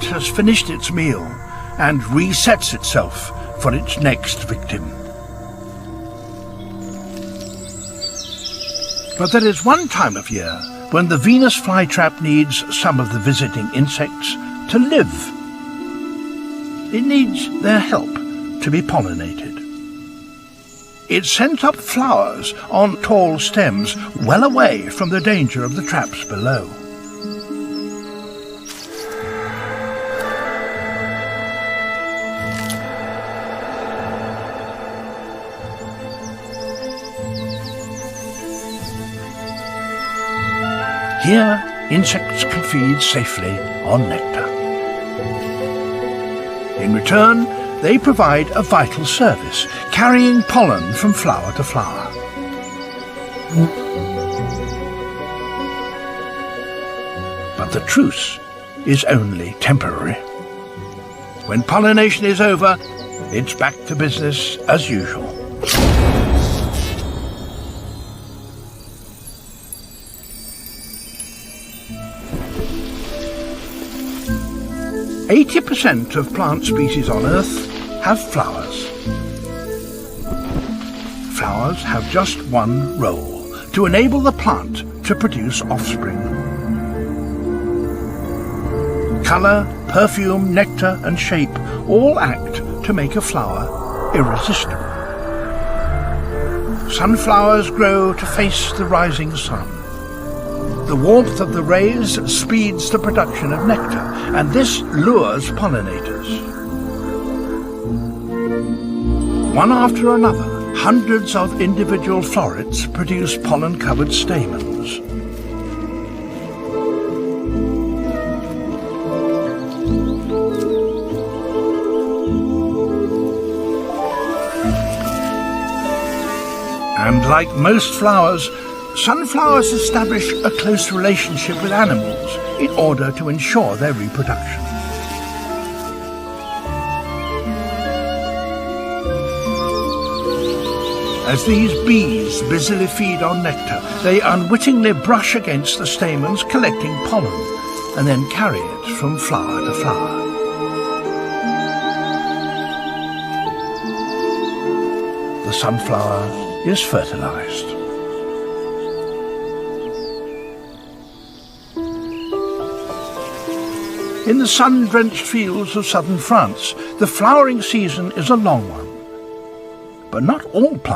has finished its meal and resets itself for its next victim. But there is one time of year when the Venus flytrap needs some of the visiting insects to live. It needs their help to be pollinated. It sends up flowers on tall stems well away from the danger of the traps below. Here, insects can feed safely on nectar. In return, they provide a vital service, carrying pollen from flower to flower. But the truce is only temporary. When pollination is over, it's back to business as usual. %80 of plant species on Earth have flowers. Flowers have just one role: to enable the plant to produce offspring. Colour, perfume, nectar and shape all act to make a flower irresistible. Sunflowers grow to face the rising sun. The warmth of the rays speeds the production of nectar, and this lures pollinators. One after another, hundreds of individual florets produce pollen-covered stamens. And like most flowers, sunflowers establish a close relationship with animals in order to ensure their reproduction. As these bees busily feed on nectar, they unwittingly brush against the stamens, collecting pollen, and then carry it from flower to flower. The sunflower is fertilized. In the sun-drenched fields of southern France, the flowering season is a long one. But not all plants